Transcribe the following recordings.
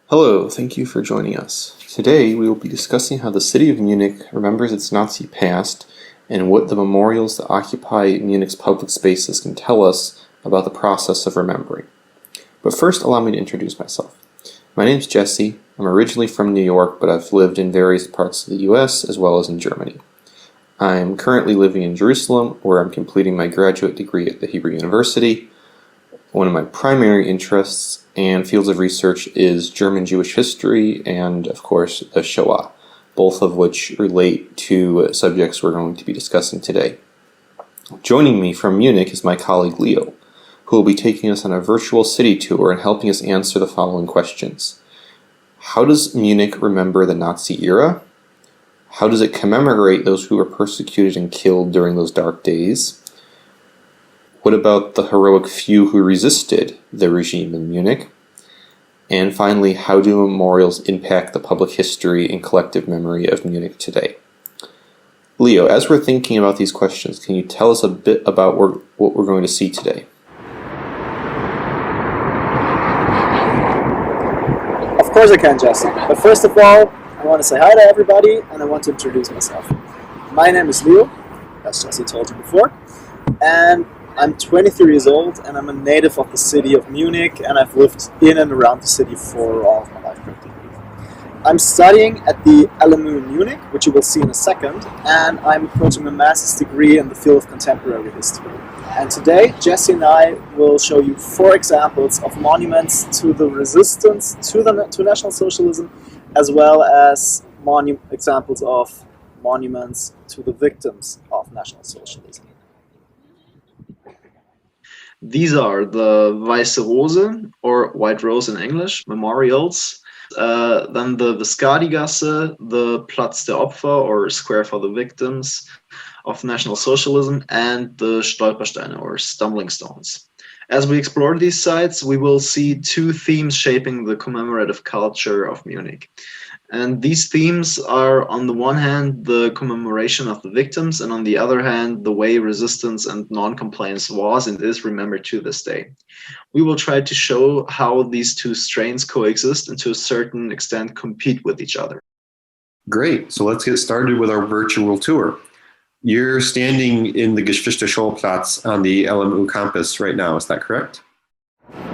Hello, thank you for joining us. Today we will be discussing how the city of Munich remembers its Nazi past and what the memorials that occupy Munich's public spaces can tell us about the process of remembering. But first, allow me to introduce myself. My name is Jesse. I'm originally from New York, but I've lived in various parts of the US as well as in Germany. I'm currently living in Jerusalem, where I'm completing my graduate degree at the Hebrew University. One of my primary interests and fields of research is German Jewish history and, of course, the Shoah, both of which relate to subjects we're going to be discussing today. Joining me from Munich is my colleague Leo, who will be taking us on a virtual city tour and helping us answer the following questions. How does Munich remember the Nazi era? How does it commemorate those who were persecuted and killed during those dark days? What about the heroic few who resisted the regime in Munich? And finally, how do memorials impact the public history and collective memory of Munich today? Leo, as we're thinking about these questions, can you tell us a bit about what we're going to see today? Of course I can, Jesse. But first of all, I want to say hi to everybody and I want to introduce myself. My name is Leo, as Jesse told you before, and I'm 23 years old and I'm a native of the city of Munich, and I've lived in and around the city for all of my life practically. I'm studying at the LMU in Munich, which you will see in a second, and I'm approaching a master's degree in the field of contemporary history. And today, Jesse and I will show you 4 examples of monuments to the resistance to National Socialism, as well as examples of monuments to the victims of National Socialism. These are the Weiße Rose, or White Rose in English, memorials. Then the Viscardi-Gasse, the Platz der Opfer, or Square for the Victims of National Socialism, and the Stolpersteine, or Stumbling Stones. As we explore these sites, we will see 2 themes shaping the commemorative culture of Munich. And these themes are, on the one hand, the commemoration of the victims, and on the other hand, the way resistance and non-compliance was and is remembered to this day. We will try to show how these 2 strains coexist and to a certain extent compete with each other. Great, so let's get started with our virtual tour. You're standing in the Geschwister-Scholl-Platz on the LMU campus right now, is that correct?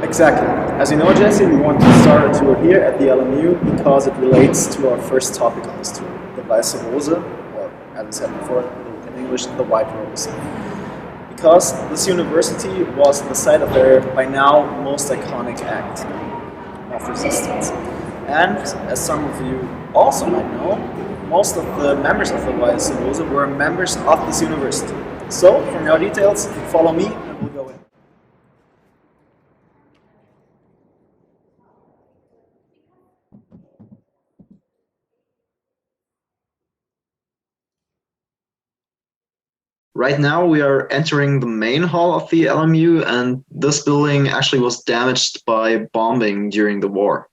Exactly. As you know, Jesse, we want to start a tour here at the LMU because it relates to our first topic on this tour, the Weiße Rose, or as I said before, in English, the White Rose. Because this university was the site of their, by now, most iconic act of resistance. And, as some of you also might know, most of the members of the Weiße Rose were members of this university. So, for more details, follow me and we'll go in. Right now we are entering the main hall of the LMU, and this building actually was damaged by bombing during the war.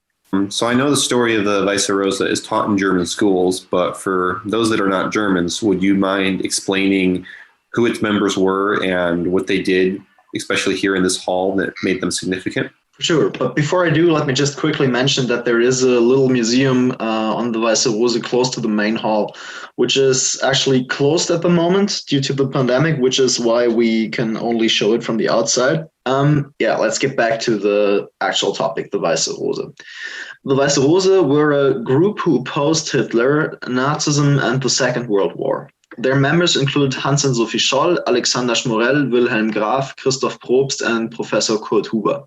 So I know the story of the Weiße Rose is taught in German schools, but for those that are not Germans, would you mind explaining who its members were and what they did, especially here in this hall, that made them significant? Sure, but before I do, let me just quickly mention that there is a little museum on the Weiße Rose close to the main hall, which is actually closed at the moment due to the pandemic, which is why we can only show it from the outside. Let's get back to the actual topic, the Weiße Rose. The Weiße Rose were a group who opposed Hitler, Nazism, and the Second World War. Their members include Hans und Sophie Scholl, Alexander Schmorell, Wilhelm Graf, Christoph Probst, and Professor Kurt Huber.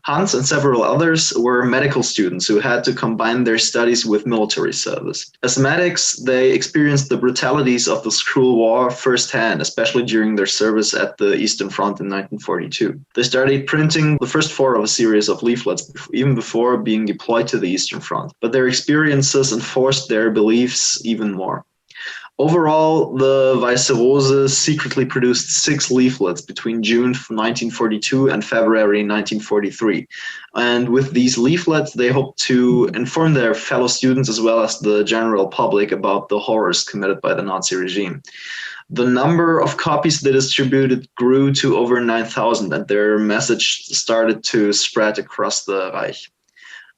Hans and several others were medical students who had to combine their studies with military service. As medics, they experienced the brutalities of this cruel war firsthand, especially during their service at the Eastern Front in 1942. They started printing the first 4 of a series of leaflets even before being deployed to the Eastern Front, but their experiences enforced their beliefs even more. Overall, the Weiße Rose secretly produced 6 leaflets between June 1942 and February 1943. And with these leaflets, they hoped to inform their fellow students as well as the general public about the horrors committed by the Nazi regime. The number of copies they distributed grew to over 9,000, and their message started to spread across the Reich.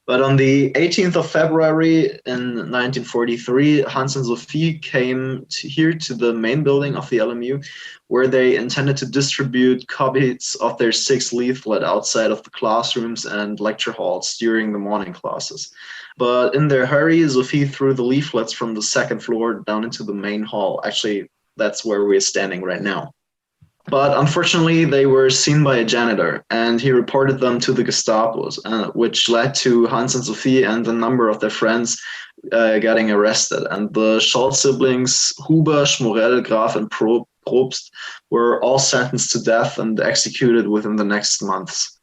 But on the 18th of February in 1943, Hans and Sophie came here to the main building of the LMU, where they intended to distribute copies of their 6th leaflet outside of the classrooms and lecture halls during the morning classes. But in their hurry, Sophie threw the leaflets from the 2nd floor down into the main hall. Actually, that's where we're standing right now. But unfortunately, they were seen by a janitor, and he reported them to the Gestapo, which led to Hans and Sophie and a number of their friends getting arrested. And the Scholl siblings, Huber, Schmorell, Graf, and Probst, were all sentenced to death and executed within the next months.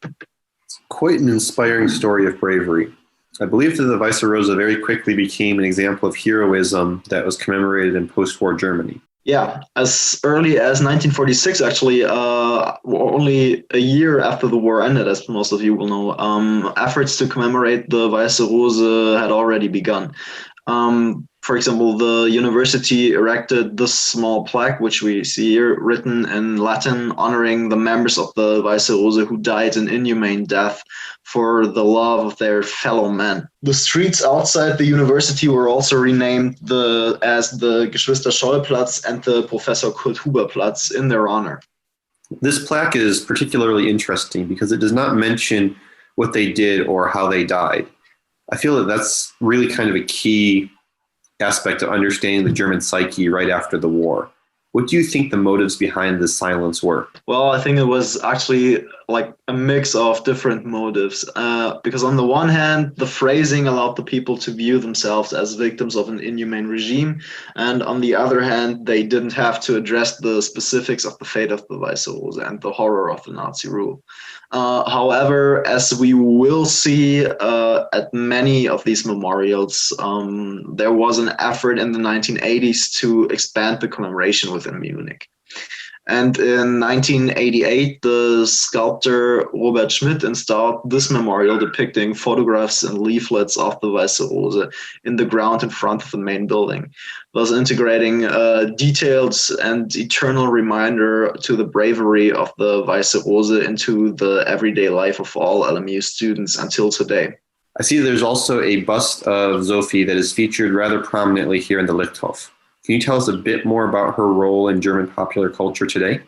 Quite an inspiring story of bravery. I believe that the Weiße Rose very quickly became an example of heroism that was commemorated in post-war Germany. Yeah, as early as 1946, actually, only a year after the war ended, as most of you will know, efforts to commemorate the Weiße Rose had already begun. For example, the university erected this small plaque, which we see here, written in Latin, honoring the members of the Weiße Rose who died an inhumane death for the love of their fellow men. The streets outside the university were also renamed as the Geschwister Scholl-Platz and the Professor Kurt-Huber-Platz in their honor. This plaque is particularly interesting because it does not mention what they did or how they died. I feel that that's really kind of a key aspect of understanding the German psyche right after the war. What do you think the motives behind this silence were? Well, I think it was actually like a mix of different motives. Because on the one hand, the phrasing allowed the people to view themselves as victims of an inhumane regime. And on the other hand, they didn't have to address the specifics of the fate of the Weiße Rose and the horror of the Nazi rule. However, as we will see at many of these memorials, there was an effort in the 1980s to expand the commemoration within Munich. And in 1988, the sculptor Robert Schmidt installed this memorial depicting photographs and leaflets of the Weiße Rose in the ground in front of the main building, thus integrating detailed and eternal reminder to the bravery of the Weiße Rose into the everyday life of all LMU students until today. I see there's also a bust of Sophie that is featured rather prominently here in the Lichthof. Can you tell us a bit more about her role in German popular culture today?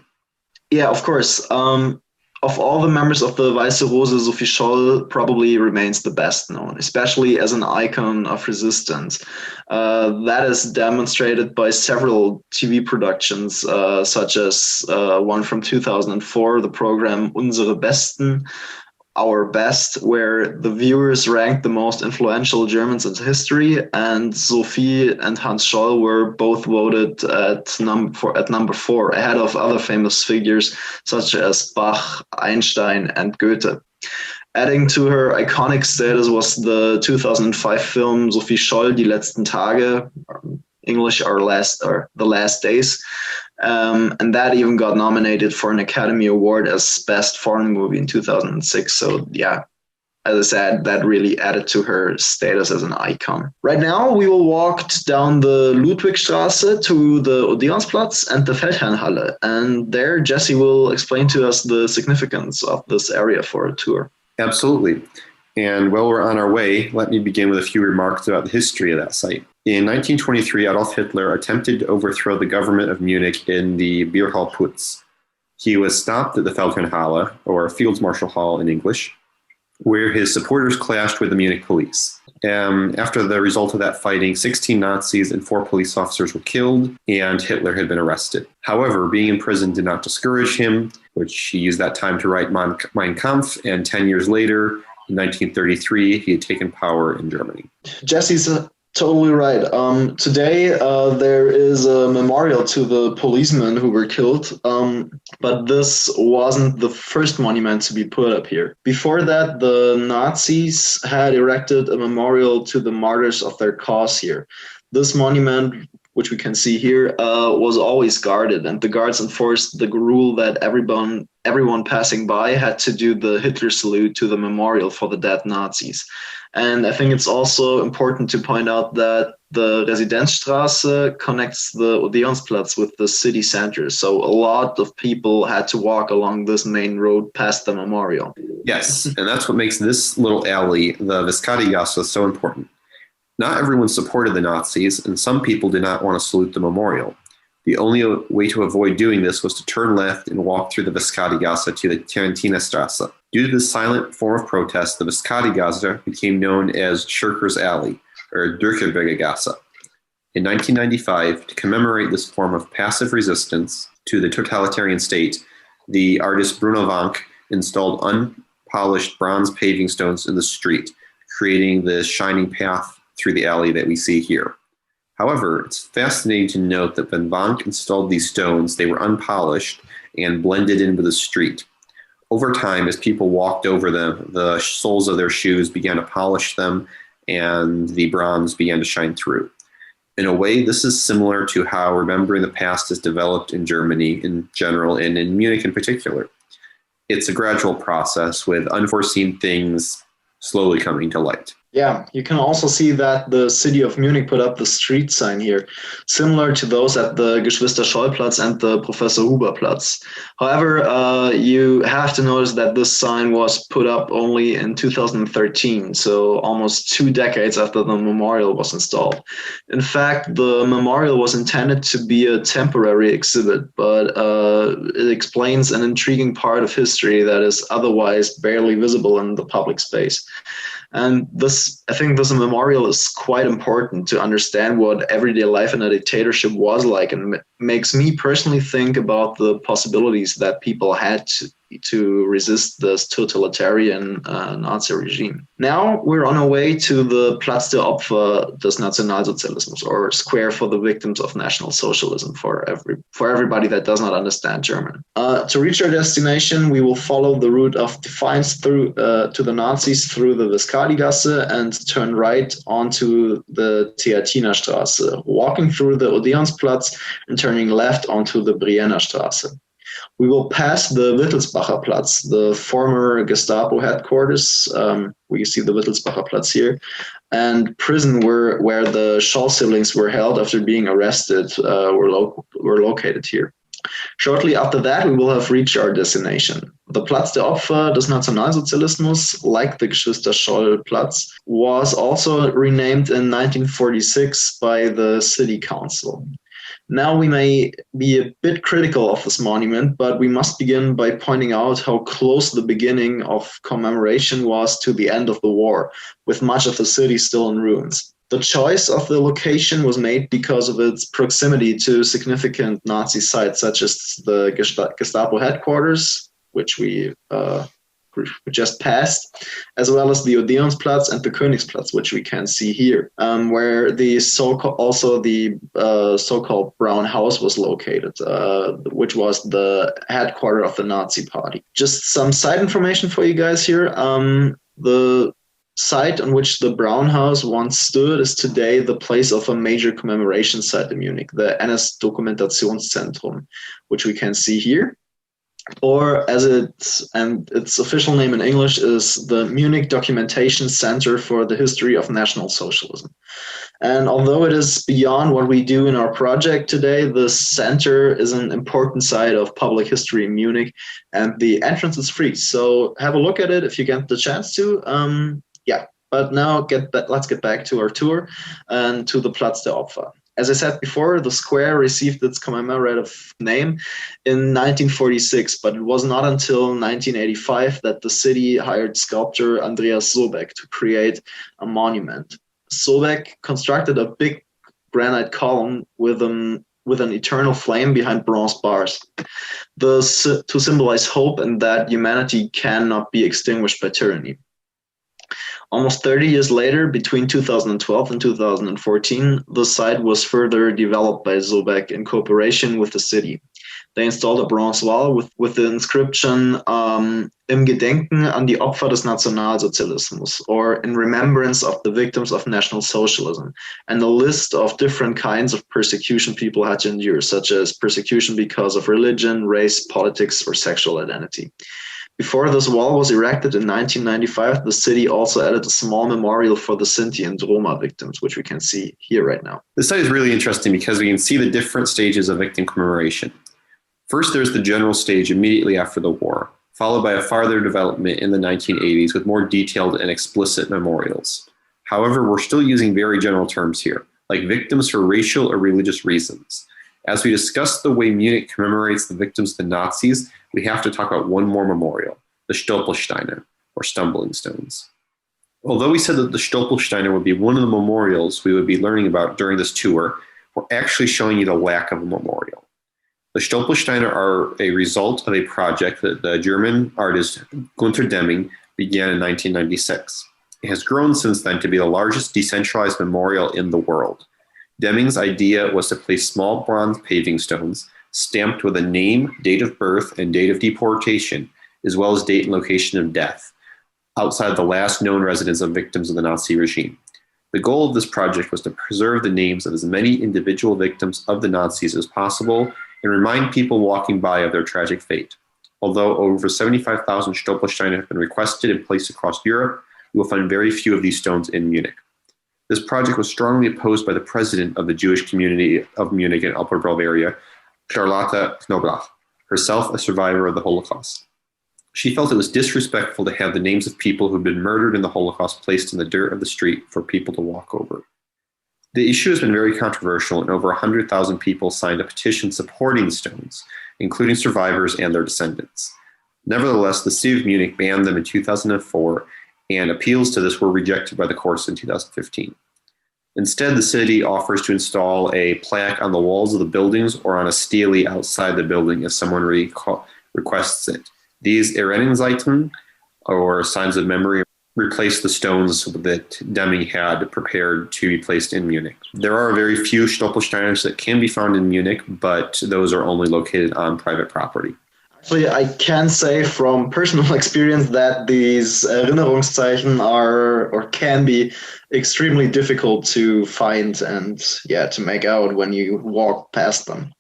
Yeah, of course. Of all the members of the Weiße Rose, Sophie Scholl probably remains the best known, especially as an icon of resistance. That is demonstrated by several TV productions, such as one from 2004, the program Unsere Besten, Our Best, where the viewers ranked the most influential Germans in history, and Sophie and Hans Scholl were both voted at number 4, ahead of other famous figures such as Bach, Einstein, and Goethe. Adding to her iconic status was the 2005 film Sophie Scholl, Die letzten Tage, English The Last Days. And that even got nominated for an Academy Award as Best Foreign Movie in 2006. So yeah, as I said, that really added to her status as an icon. Right now, we will walk down the Ludwigstraße to the Odeonsplatz and the Feldherrnhalle. And there, Jesse will explain to us the significance of this area for a tour. Absolutely. And while we're on our way, let me begin with a few remarks about the history of that site. In 1923, Adolf Hitler attempted to overthrow the government of Munich in the Bierhallputz. He was stopped at the Feldherrnhalle, or Field Marshal Hall in English, where his supporters clashed with the Munich police. After the result of that fighting, 16 Nazis and 4 police officers were killed, and Hitler had been arrested. However, being in prison did not discourage him, which he used that time to write Mein Kampf, and 10 years later, in 1933, he had taken power in Germany. Jesse's totally right. Today, there is a memorial to the policemen who were killed, but this wasn't the first monument to be put up here. Before that, the Nazis had erected a memorial to the martyrs of their cause here. This monument, which we can see here, was always guarded, and the guards enforced the rule that everyone passing by had to do the Hitler salute to the memorial for the dead Nazis. And I think it's also important to point out that the Residenzstraße connects the Odeonsplatz with the city center. So a lot of people had to walk along this main road past the memorial. Yes, and that's what makes this little alley, the Viscardigasse, so important. Not everyone supported the Nazis, and some people did not want to salute the memorial. The only way to avoid doing this was to turn left and walk through the Viscardigasse to the Tarentinerstrasse. Due to this silent form of protest, the Viscardigasse became known as Schurker's Alley, or Durcherbergergasse. In 1995, to commemorate this form of passive resistance to the totalitarian state, the artist Bruno Vank installed unpolished bronze paving stones in the street, creating the shining path through the alley that we see here. However, it's fascinating to note that when Vank installed these stones, they were unpolished and blended in with the street. Over time, as people walked over them, the soles of their shoes began to polish them and the bronze began to shine through. In a way, this is similar to how remembering the past is developed in Germany in general and in Munich in particular. It's a gradual process with unforeseen things slowly coming to light. Yeah, you can also see that the city of Munich put up the street sign here, similar to those at the Geschwister-Scholl-Platz and the Professor Huber-Platz. However, you have to notice that this sign was put up only in 2013, so almost 2 decades after the memorial was installed. In fact, the memorial was intended to be a temporary exhibit, but it explains an intriguing part of history that is otherwise barely visible in the public space. And I think this memorial is quite important to understand what everyday life in a dictatorship was like, and makes me personally think about the possibilities that people had to resist this totalitarian Nazi regime. Now we're on our way to the Platz der Opfer des Nationalsozialismus, or Square for the Victims of National Socialism, for everybody that does not understand German. To reach our destination, we will follow the route of defiance through to the Nazis through the Viscardigasse and turn right onto the Theatinerstraße, walking through the Odeonsplatz and turning left onto the Brienner Straße. We will pass the Wittelsbacher Platz, the former Gestapo headquarters. We see the Wittelsbacher Platz here, and prison where the Scholl siblings were held after being arrested were located here. Shortly after that, we will have reached our destination. The Platz der Opfer des Nationalsozialismus, like the Geschwister-Scholl-Platz, was also renamed in 1946 by the city council. Now we may be a bit critical of this monument, but we must begin by pointing out how close the beginning of commemoration was to the end of the war, with much of the city still in ruins. The choice of the location was made because of its proximity to significant Nazi sites, such as the Gestapo headquarters, which we just passed, as well as the Odeonsplatz and the Königsplatz, which we can see here, where the so-called Brown House was located, which was the headquarters of the Nazi Party. Just some side information for you guys here. The site on which the Brown House once stood is today the place of a major commemoration site in Munich, the NS-Dokumentationszentrum, which we can see here. Or its official name in English is the Munich Documentation Center for the History of National Socialism. And although it is beyond what we do in our project today, this center is an important site of public history in Munich, and the entrance is free. So have a look at it if you get the chance to. But now let's get back to our tour and to the Platz der Opfer. As I said before, the square received its commemorative name in 1946, but it was not until 1985 that the city hired sculptor Andreas Sobeck to create a monument. Sobeck constructed a big granite column with an eternal flame behind bronze bars, to symbolize hope and that humanity cannot be extinguished by tyranny. Almost 30 years later, between 2012 and 2014, the site was further developed by Sobeck in cooperation with the city. They installed a bronze wall with the inscription Im Gedenken an die Opfer des Nationalsozialismus, or in remembrance of the victims of National Socialism, and a list of different kinds of persecution people had to endure, such as persecution because of religion, race, politics, or sexual identity. Before this wall was erected in 1995, the city also added a small memorial for the Sinti and Roma victims, which we can see here right now. This site is really interesting because we can see the different stages of victim commemoration. First, there's the general stage immediately after the war. followed by a farther development in the 1980s with more detailed and explicit memorials. However, we're still using very general terms here, like victims for racial or religious reasons. As we discuss the way Munich commemorates the victims of the Nazis, we have to talk about one more memorial, the Stolpersteine, or stumbling stones. Although we said that the Stolpersteine would be one of the memorials we would be learning about during this tour, we're actually showing you the lack of a memorial. The Stolpersteine are a result of a project that the German artist Gunther Deming began in 1996. It has grown since then to be the largest decentralized memorial in the world. Deming's idea was to place small bronze paving stones stamped with a name, date of birth, and date of deportation, as well as date and location of death, outside the last known residence of victims of the Nazi regime. The goal of this project was to preserve the names of as many individual victims of the Nazis as possible and remind people walking by of their tragic fate. Although over 75,000 Stolpersteine have been requested and placed across Europe, you will find very few of these stones in Munich. This project was strongly opposed by the president of the Jewish community of Munich and Upper Bavaria, Charlotte Knoblauch, herself a survivor of the Holocaust. She felt it was disrespectful to have the names of people who had been murdered in the Holocaust placed in the dirt of the street for people to walk over. The issue has been very controversial, and over 100,000 people signed a petition supporting the stones, including survivors and their descendants. Nevertheless, the city of Munich banned them in 2004, and appeals to this were rejected by the courts in 2015. Instead, the city offers to install a plaque on the walls of the buildings or on a stele outside the building if someone requests it. These Erinnerungszeichen, or signs of memory, replace the stones that Deming had prepared to be placed in Munich. There are very few Stolpersteine that can be found in Munich, but those are only located on private property. Actually, I can say from personal experience that these Erinnerungszeichen are or can be extremely difficult to find and to make out when you walk past them.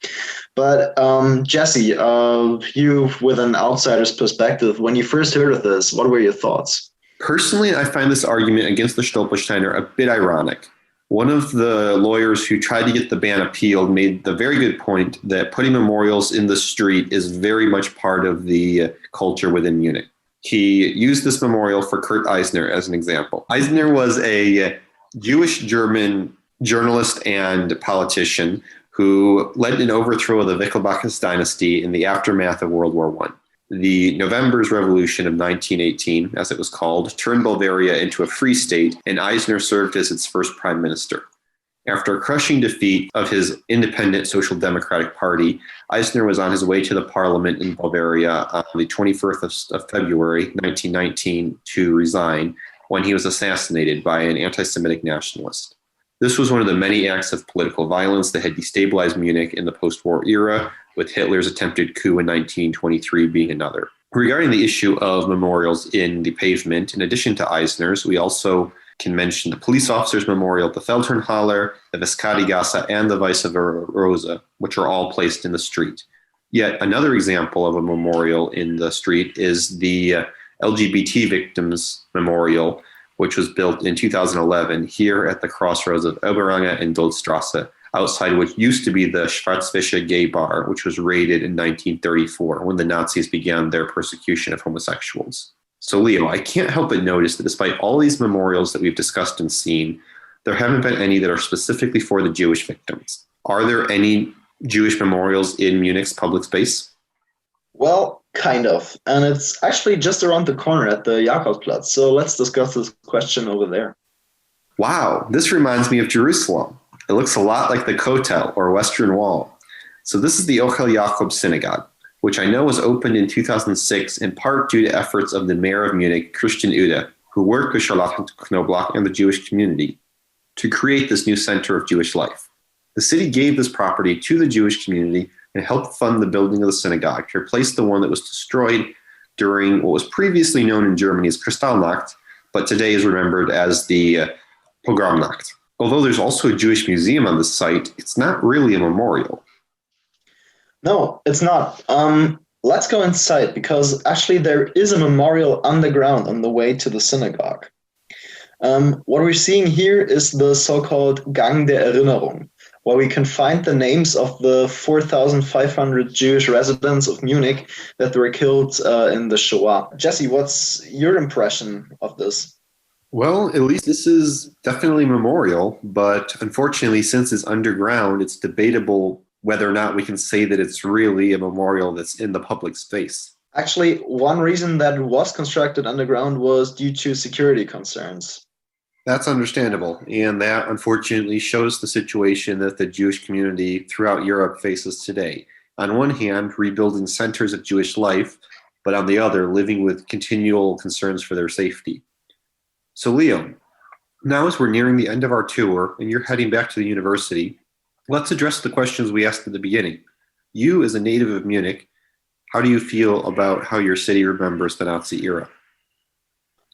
But Jesse, you with an outsider's perspective, when you first heard of this, what were your thoughts? Personally, I find this argument against the Stolpersteine a bit ironic. One of the lawyers who tried to get the ban appealed made the very good point that putting memorials in the street is very much part of the culture within Munich. He used this memorial for Kurt Eisner as an example. Eisner was a Jewish German journalist and politician who led an overthrow of the Wittelsbach's dynasty in the aftermath of World War I. The November's Revolution of 1918, as it was called, turned Bavaria into a free state, and Eisner served as its first prime minister. After a crushing defeat of his independent Social Democratic Party, Eisner was on his way to the parliament in Bavaria on the 21st of February 1919 to resign when he was assassinated by an anti-Semitic nationalist. This was one of the many acts of political violence that had destabilized Munich in the post-war era, with Hitler's attempted coup in 1923 being another. Regarding the issue of memorials in the pavement, in addition to Eisner's, we also can mention the police officers' memorial at the Feldherrnhalle, the Vescati-Gasse, and the Weiße Rose, which are all placed in the street. Yet another example of a memorial in the street is the LGBT victims memorial, which was built in 2011 here at the crossroads of Oberange and Duldstrasse, outside what used to be the Schwarzfische gay bar, which was raided in 1934 when the Nazis began their persecution of homosexuals. So Leo, I can't help but notice that despite all these memorials that we've discussed and seen, there haven't been any that are specifically for the Jewish victims. Are there any Jewish memorials in Munich's public space? Well, kind of. And it's actually just around the corner at the Jakobsplatz. So let's discuss this question over there. Wow, this reminds me of Jerusalem. It looks a lot like the Kotel, or Western Wall. So this is the Ochel Jakob Synagogue, which I know was opened in 2006 in part due to efforts of the mayor of Munich, Christian Ude, who worked with Charlotte Knoblauch and the Jewish community to create this new center of Jewish life. The city gave this property to the Jewish community and helped fund the building of the synagogue to replace the one that was destroyed during what was previously known in Germany as Kristallnacht, but today is remembered as the Pogromnacht. Although there's also a Jewish museum on the site, it's not really a memorial. No, it's not. Let's go inside, because actually there is a memorial underground on the way to the synagogue. What we're seeing here is the so-called Gang der Erinnerung, Well, we can find the names of the 4,500 Jewish residents of Munich that were killed in the Shoah. Jesse, what's your impression of this? Well, at least this is definitely memorial, but unfortunately, since it's underground, it's debatable whether or not we can say that it's really a memorial that's in the public space. Actually, one reason that it was constructed underground was due to security concerns. That's understandable, and that unfortunately shows the situation that the Jewish community throughout Europe faces today. On one hand, rebuilding centers of Jewish life, but on the other, living with continual concerns for their safety. So, Leo, now as we're nearing the end of our tour and you're heading back to the university, let's address the questions we asked at the beginning. You, as a native of Munich, how do you feel about how your city remembers the Nazi era?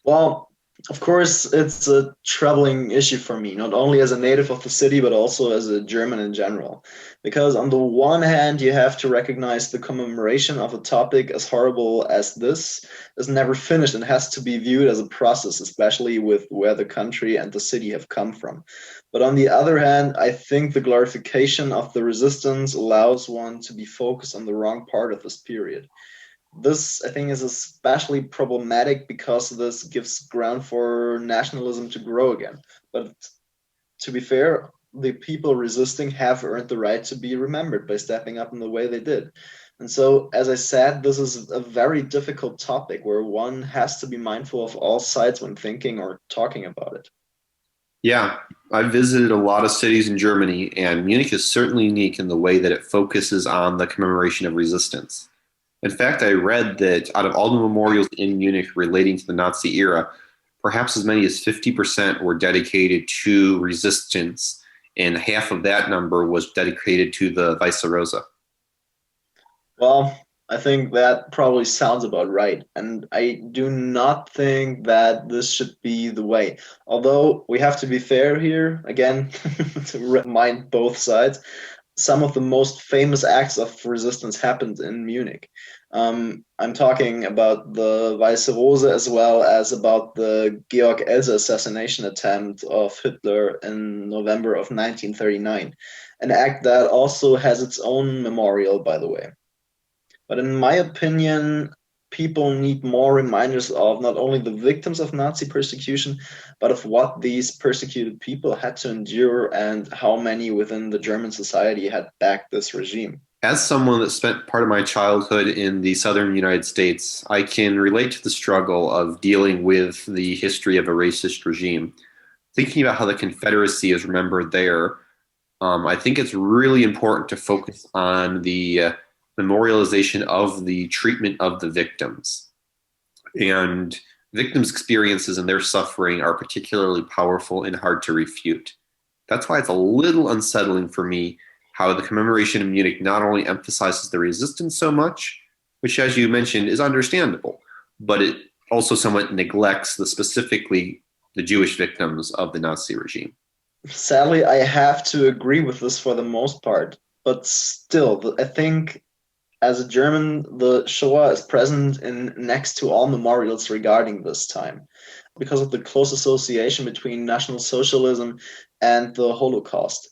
Well, of course, it's a troubling issue for me, not only as a native of the city, but also as a German in general. Because on the one hand, you have to recognize the commemoration of a topic as horrible as this is never finished and has to be viewed as a process, especially with where the country and the city have come from. But on the other hand, I think the glorification of the resistance allows one to be focused on the wrong part of this period. This, I think, is especially problematic because this gives ground for nationalism to grow again. But to be fair, the people resisting have earned the right to be remembered by stepping up in the way they did. And so, as I said, this is a very difficult topic where one has to be mindful of all sides when thinking or talking about it. Yeah, I've visited a lot of cities in Germany, and Munich is certainly unique in the way that it focuses on the commemoration of resistance. In fact, I read that out of all the memorials in Munich relating to the Nazi era, perhaps as many as 50% were dedicated to resistance, and half of that number was dedicated to the Weiße Rose. Well, I think that probably sounds about right. And I do not think that this should be the way. Although we have to be fair here, again, to remind both sides, some of the most famous acts of resistance happened in Munich. I'm talking about the Weiße Rose as well as about the Georg Else assassination attempt of Hitler in November of 1939, an act that also has its own memorial, by the way. But in my opinion, people need more reminders of not only the victims of Nazi persecution, but of what these persecuted people had to endure and how many within the German society had backed this regime. As someone that spent part of my childhood in the southern United States, I can relate to the struggle of dealing with the history of a racist regime. Thinking about how the Confederacy is remembered there, I think it's really important to focus on the memorialization of the treatment of the victims. And victims' experiences and their suffering are particularly powerful and hard to refute. That's why it's a little unsettling for me how the commemoration in Munich not only emphasizes the resistance so much, which, as you mentioned, is understandable, but it also somewhat neglects specifically the Jewish victims of the Nazi regime. Sadly, I have to agree with this for the most part, but still, I think as a German, the Shoah is present in next to all memorials regarding this time because of the close association between National Socialism and the Holocaust.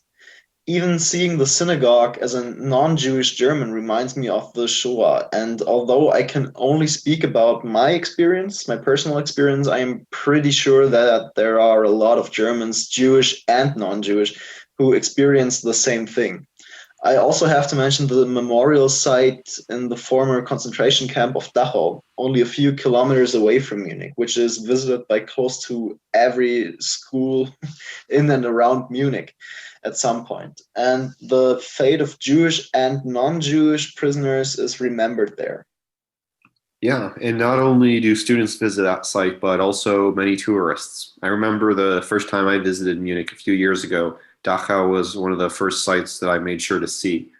Even seeing the synagogue as a non-Jewish German reminds me of the Shoah. And although I can only speak about my experience, my personal experience, I am pretty sure that there are a lot of Germans, Jewish and non-Jewish, who experience the same thing. I also have to mention the memorial site in the former concentration camp of Dachau, only a few kilometers away from Munich, which is visited by close to every school in and around Munich at some point. And the fate of Jewish and non-Jewish prisoners is remembered there. Yeah, and not only do students visit that site, but also many tourists. I remember the first time I visited Munich a few years ago, Dachau was one of the first sites that I made sure to see.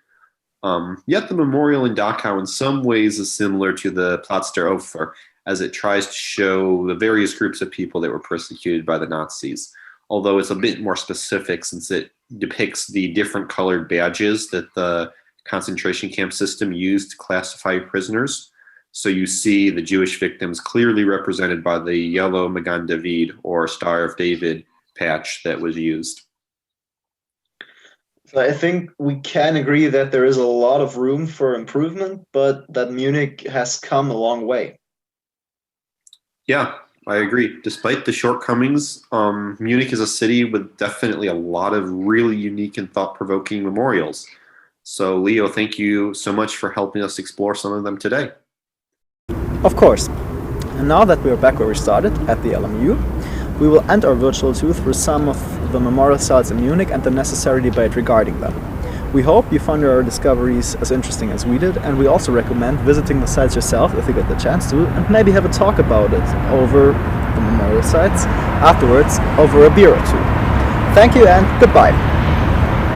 Yet the memorial in Dachau in some ways is similar to the Platz der Opfer, as it tries to show the various groups of people that were persecuted by the Nazis, although it's a bit more specific since it depicts the different colored badges that the concentration camp system used to classify prisoners. So you see the Jewish victims clearly represented by the yellow Magan David or Star of David patch that was used. So I think we can agree that there is a lot of room for improvement, but that Munich has come a long way. Yeah, I agree. Despite the shortcomings, Munich is a city with definitely a lot of really unique and thought-provoking memorials. So, Leo, thank you so much for helping us explore some of them today. Of course. And now that we are back where we started, at the LMU, we will end our virtual tour through some of the memorial sites in Munich and the necessary debate regarding them. We hope you found our discoveries as interesting as we did, and we also recommend visiting the sites yourself if you get the chance to, and maybe have a talk about it over the memorial sites afterwards over a beer or two. Thank you and goodbye.